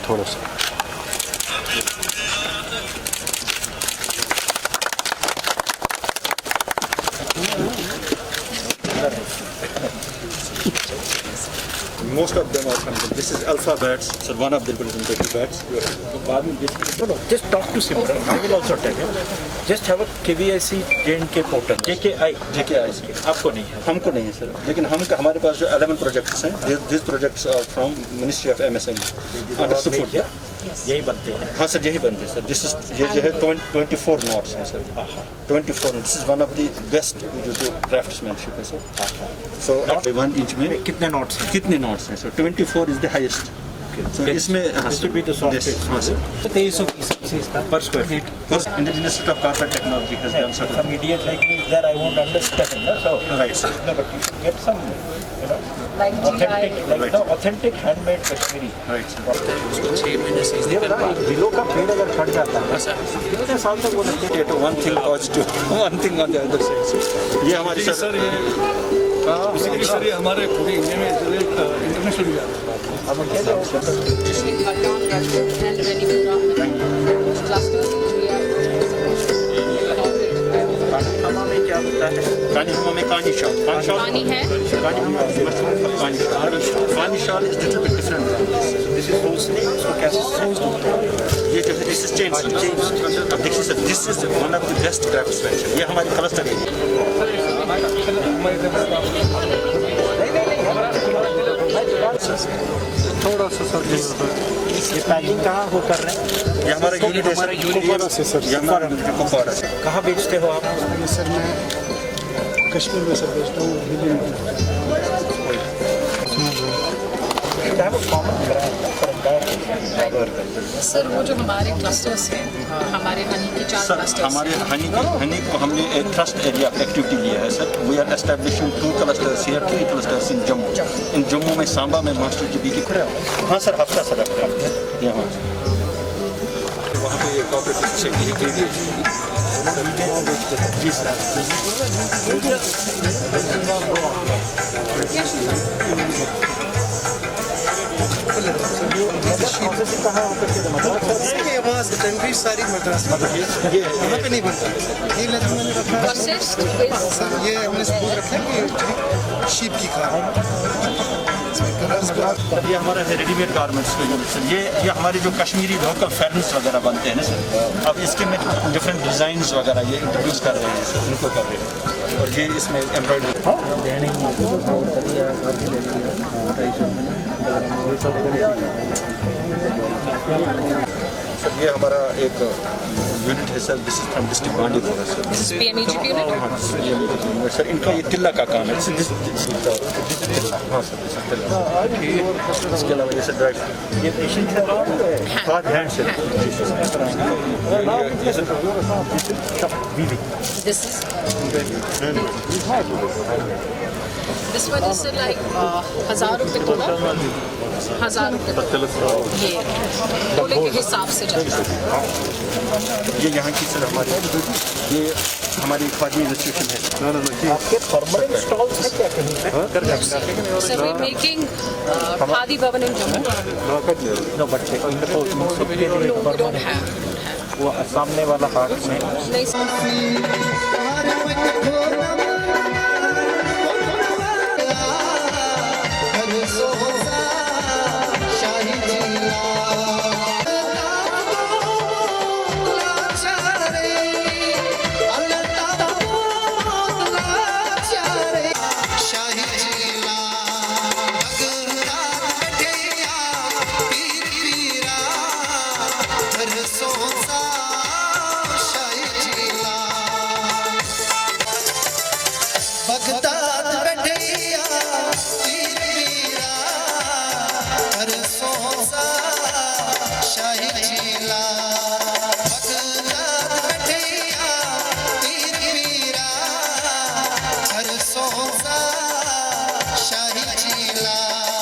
थोड़ा सा Most of them are something. This is alphabets. So one of them will be bats. Just talk to Simran. I will also tell him. Just have a KVIC J&K portal. JKI. आपको नहीं है. हमको नहीं है sir. लेकिन हमारे पास जो 11 projects हैं, these projects are from Ministry of MSME under support. यही बनते हैं. हाँ सर, यही बनते हैं सर. This is ये जो है 24 knots हैं sir. 24. This is one of the best जो craftsmanship है सर. So 1 inch में कितने knots हैं? कितने knots हैं sir? 24 is the highest. So इसमें this will be the softest. हाँ sir. 2300 pieces per square feet. Indian Institute of Corporate Technology has done certain. Some idiot like me is there. I won't understand. No? So Right sir. no, but you should get some, like authentic, GI. like authentic handmade Kashmiri. Right sir. 6 महीने से ये बता, below का पेड़ अगर cut जाता है कितने साल तक वो लगते हैं? One thing positive, one thing on the other side. ये हमारी सर ये बेसिकली सर ये हमारे पूरे इंडिया में इंटरनेशनल भी आता है. And Venipura clusters. खाना में क्या होता है? कानी में कानी शाल. पानी है. कानी शाल is little bit different. This is mostly इसको कैसे ये जो है this is chain. अब देखिए sir, this is one of the best craftsmanship. ये हमारी cluster है. थोड़ा सा सर ये पैकिंग कहाँ हो कर रहे हैं? ये हमारा यूनिट है सर. कुपवाड़ा से सर. ये हमारा कुपवाड़ा से. कहाँ बेचते हो आप? ये सर मैं कश्मीर में सर बेचता हूँ दिल्ली में. क्या है वो कॉमन ब्रांड सर वो जो हमारे क्लस्टर्स हैं, हमारे हनी के 4 सर क्लस्टर्स. हमारे हनी को हमने एक ट्रस्ट एरिया एक्टिविटी लिया है sir. We are establishing 2 clusters here, 3 clusters in Jammu. In Jammu में सांबा में मास्टर जी बी की. हाँ सर, हफ्ता सर यहाँ वहाँ पे ये कॉपरेटिव सोसाइटी है जी सर. ये वहाँ से तनवीर सारी मद्रास ये वहाँ पे नहीं बनता. ये लेकिन मैंने रखा है Processed with सर. ये हमने सबूत रखा है कि शीप की खाल. ये हमारा है रेडीमेड गारमेंट्स का यूनिट सर. ये हमारे जो कश्मीरी लोकल फैब्रिक्स वगैरह बनते हैं ना सर. अब इसके में डिफरेंट डिज़ाइंस वगैरह ये इंट्रोड्यूस कर रहे हैं सर. इनको कर रहे हैं और ये इसमें एम्ब्रॉयडरी. सर ये हमारा एक यूनिट है sir. This is from district Bandipora sir. this is PMEGP unit. हाँ सर इनका ये तिल्ला का काम है. हाँ सर इसके अलावा ये सर ड्राई ये पेशेंट है हाथ हैंड से. This is this one is like 1000 रुपये तोला. 1000 रुपये ये तोले के हिसाब से जाता है. ये यहाँ की सर हमारी खादी इंस्टीट्यूशन है. आपके परमानेंट स्टॉल्स हैं क्या कहीं पे? So we're making Khadi Bhavan in Jammu. No but No, we don't have. वो सामने वाला हाट में नहीं sir.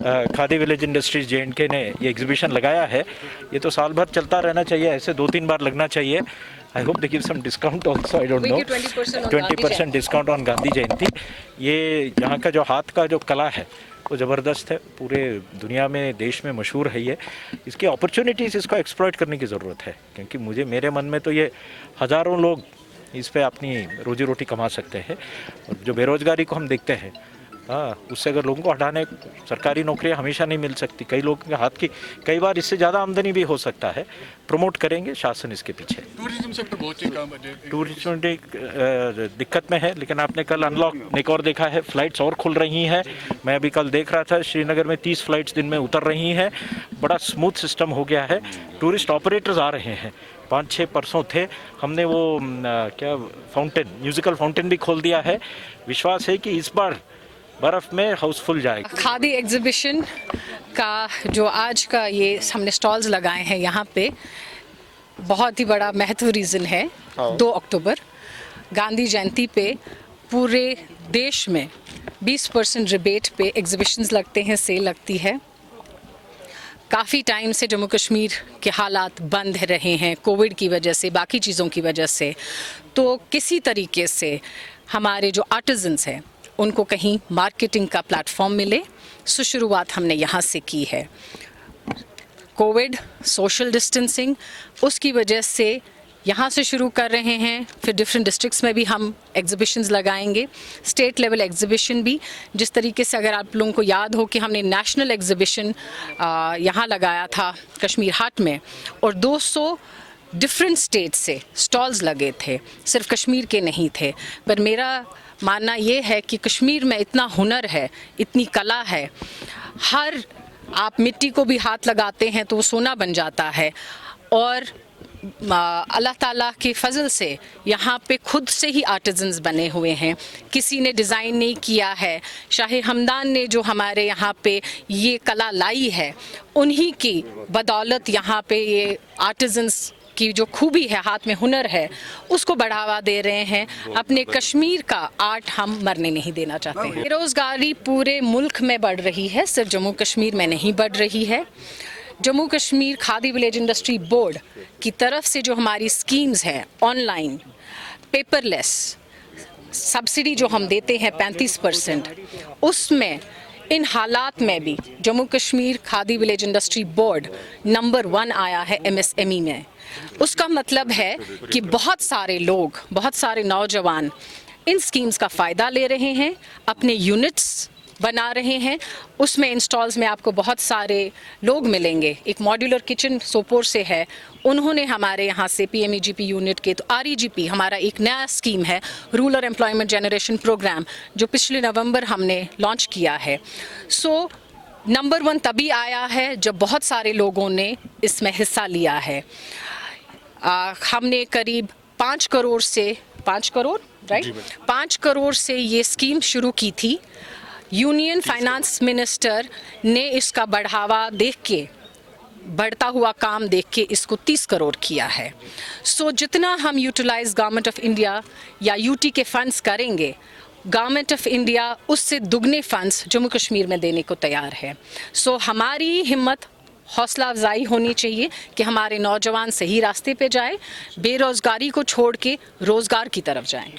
Khadi village industries J&K ने ये एग्जीबिशन लगाया है, ये तो साल भर चलता रहना चाहिए, ऐसे 2-3 बार लगना चाहिए। I hope they give some discount also, I don't know, 20% discount on Gandhi Jayanti. ये यहाँ का जो हाथ का जो कला है वो ज़बरदस्त है, पूरे दुनिया में, देश में मशहूर है ये। इसकी अपॉर्चुनिटीज़, इसको एक्सप्लॉइट करने की ज़रूरत है, क्योंकि मेरे मन में तो ये हज़ारों लोग इस पे अपनी रोजी रोटी कमा सकते हैं। और जो बेरोज़गारी को हम देखते हैं, उससे अगर लोगों को हटाने, सरकारी नौकरियां हमेशा नहीं मिल सकती, कई लोगों के हाथ की कई बार इससे ज़्यादा आमदनी भी हो सकता है। प्रमोट करेंगे, शासन इसके पीछे। टूरिज्म सेक्टर बहुत ही काम है, टूरिज्म दिक्कत में है, लेकिन आपने कल अनलॉक एक और देखा है, फ़्लाइट्स और खुल रही हैं। मैं अभी कल देख रहा था, श्रीनगर में 30 फ़्लाइट्स दिन में उतर रही हैं। बड़ा स्मूथ सिस्टम हो गया है, टूरिस्ट ऑपरेटर्स आ रहे हैं। 5-6 परसों थे, हमने वो क्या फाउंटेन, म्यूज़िकल फाउंटेन भी खोल दिया है। विश्वास है कि इस बार बर्फ़ में हाउसफुल जाएगा। खादी एग्जीबिशन का जो आज का ये हमने स्टॉल्स लगाए हैं यहाँ पे, बहुत ही बड़ा महत्व रीज़न है। 2 अक्टूबर गांधी जयंती पे पूरे देश में 20% रिबेट पे एग्जीबिशंस लगते हैं, सेल लगती है। काफ़ी टाइम से जम्मू कश्मीर के हालात बंद रहे हैं कोविड की वजह से, बाकी चीज़ों की वजह से, तो किसी तरीके से हमारे जो आर्टिजन्स हैं उनको कहीं मार्केटिंग का प्लेटफॉर्म मिले, सो शुरुआत हमने यहाँ से की है। कोविड, सोशल डिस्टेंसिंग, उसकी वजह से यहाँ से शुरू कर रहे हैं, फिर डिफरेंट डिस्ट्रिक्ट्स में भी हम एग्जीबिशंस लगाएंगे, स्टेट लेवल एग्जीबिशन भी। जिस तरीके से अगर आप लोगों को याद हो कि हमने नेशनल एग्जीबिशन यहाँ लगाया था कश्मीर हाट में, और 200 डिफरेंट स्टेट से स्टॉल्स लगे थे, सिर्फ कश्मीर के नहीं थे। पर मेरा मानना ये है कि कश्मीर में इतना हुनर है, इतनी कला है, हर आप मिट्टी को भी हाथ लगाते हैं तो वो सोना बन जाता है। और अल्लाह ताला के फजल से यहाँ पे खुद से ही आर्टिजन्स बने हुए हैं, किसी ने डिज़ाइन नहीं किया है। शाह हमदान ने जो हमारे यहाँ पे ये कला लाई है, उन्हीं की बदौलत यहाँ पे ये आर्टिजन्स की जो खूबी है, हाथ में हुनर है, उसको बढ़ावा दे रहे हैं। अपने कश्मीर का आर्ट हम मरने नहीं देना चाहते हैं। बेरोज़गारी पूरे मुल्क में बढ़ रही है, सिर्फ जम्मू कश्मीर में नहीं बढ़ रही है। Jammu Kashmir khadi village industry board की तरफ से जो हमारी स्कीम्स हैं, ऑनलाइन, पेपरलेस, सब्सिडी जो हम देते हैं 35%, उसमें इन हालात में भी Jammu Kashmir khadi village industry board number 1 आया है MSME में। उसका मतलब है कि बहुत सारे लोग, बहुत सारे नौजवान इन स्कीम्स का फ़ायदा ले रहे हैं, अपने यूनिट्स बना रहे हैं। उसमें इंस्टॉल्स में आपको बहुत सारे लोग मिलेंगे। एक मॉड्यूलर किचन सोपोर से है, उन्होंने हमारे यहाँ से PMEGP यूनिट के, तो REGP हमारा एक नया स्कीम है, रूरल एम्प्लॉयमेंट जनरेशन प्रोग्राम, जो पिछले नवंबर हमने लॉन्च किया है। सो नंबर 1 तभी आया है जब बहुत सारे लोगों ने इसमें हिस्सा लिया है। हमने करीब 5 करोड़ से 5 करोड़ राइट 5 करोड़ से ये स्कीम शुरू की थी। यूनियन फाइनेंस मिनिस्टर ने इसका बढ़ावा देख के, बढ़ता हुआ काम देख के इसको 30 करोड़ किया है। सो जितना हम यूटिलाइज गवर्नमेंट ऑफ इंडिया या UT के फंड्स करेंगे, गवर्नमेंट ऑफ इंडिया उससे दुगने फंड्स जम्मू कश्मीर में देने को तैयार है। सो हमारी हिम्मत, हौसला अफजाई होनी चाहिए कि हमारे नौजवान सही रास्ते पे जाए, बेरोज़गारी को छोड़ के रोज़गार की तरफ जाएं।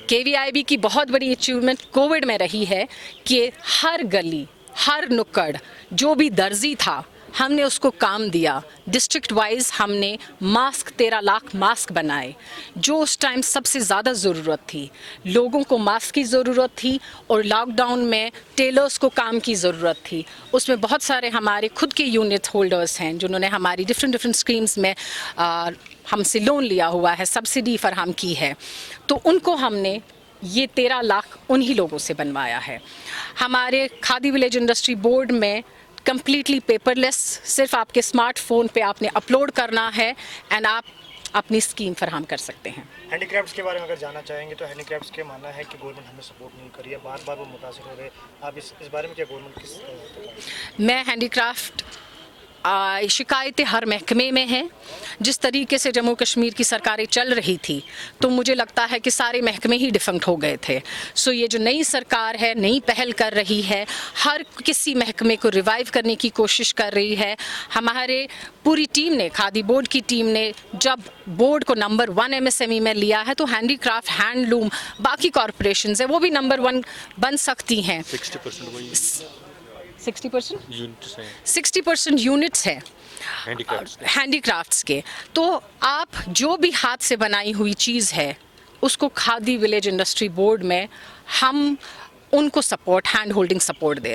KVIB की बहुत बड़ी अचीवमेंट कोविड में रही है कि हर गली, हर नुक्कड़, जो भी दर्जी था, हमने उसको काम दिया। डिस्ट्रिक्ट वाइज हमने मास्क 13 लाख मास्क बनाए, जो उस टाइम सबसे ज़्यादा ज़रूरत थी। लोगों को मास्क की ज़रूरत थी और लॉकडाउन में टेलर्स को काम की ज़रूरत थी। उसमें बहुत सारे हमारे खुद के यूनिट होल्डर्स हैं जिन्होंने हमारी डिफरेंट स्कीम्स में हमसे लोन लिया हुआ है, सब्सिडी फराहम की है, तो उनको हमने ये 13 लाख उन्हीं लोगों से बनवाया है। हमारे खादी विलेज इंडस्ट्री बोर्ड में कम्प्लीटली पेपरलेस, सिर्फ आपके स्मार्टफोन पे आपने अपलोड करना है एंड आप अपनी स्कीम फराहम कर सकते हैं। हैंडीक्राफ्ट्स के बारे में अगर जानना चाहेंगे तो हैंडीक्राफ्ट्स के मानना है कि गवर्नमेंट हमें सपोर्ट नहीं कर रही है, बार बार वो मुतासिर हो रहे हैं। आप इस बारे में क्या गवर्नमेंट किस मैं हैंडीक्राफ्ट शिकायतें हर महकमे में हैं। जिस तरीके से जम्मू कश्मीर की सरकारें चल रही थी तो मुझे लगता है कि सारे महकमे ही डिफंक्ट हो गए थे। सो ये जो नई सरकार है, नई पहल कर रही है, हर किसी महकमे को रिवाइव करने की कोशिश कर रही है। हमारे पूरी टीम ने, खादी बोर्ड की टीम ने जब बोर्ड को नंबर 1 MSME में लिया है तो हैंडीक्राफ्ट, हैंडलूम, बाकी कॉरपोरेशंस है वो भी नंबर 1 बन सकती हैं। 60% यूनिट्स हैं हैंडीक्राफ्ट्स के। तो आप जो भी हाथ से बनाई हुई चीज़ है उसको खादी विलेज इंडस्ट्री बोर्ड में हम उनको सपोर्ट, हैंड होल्डिंग सपोर्ट दे।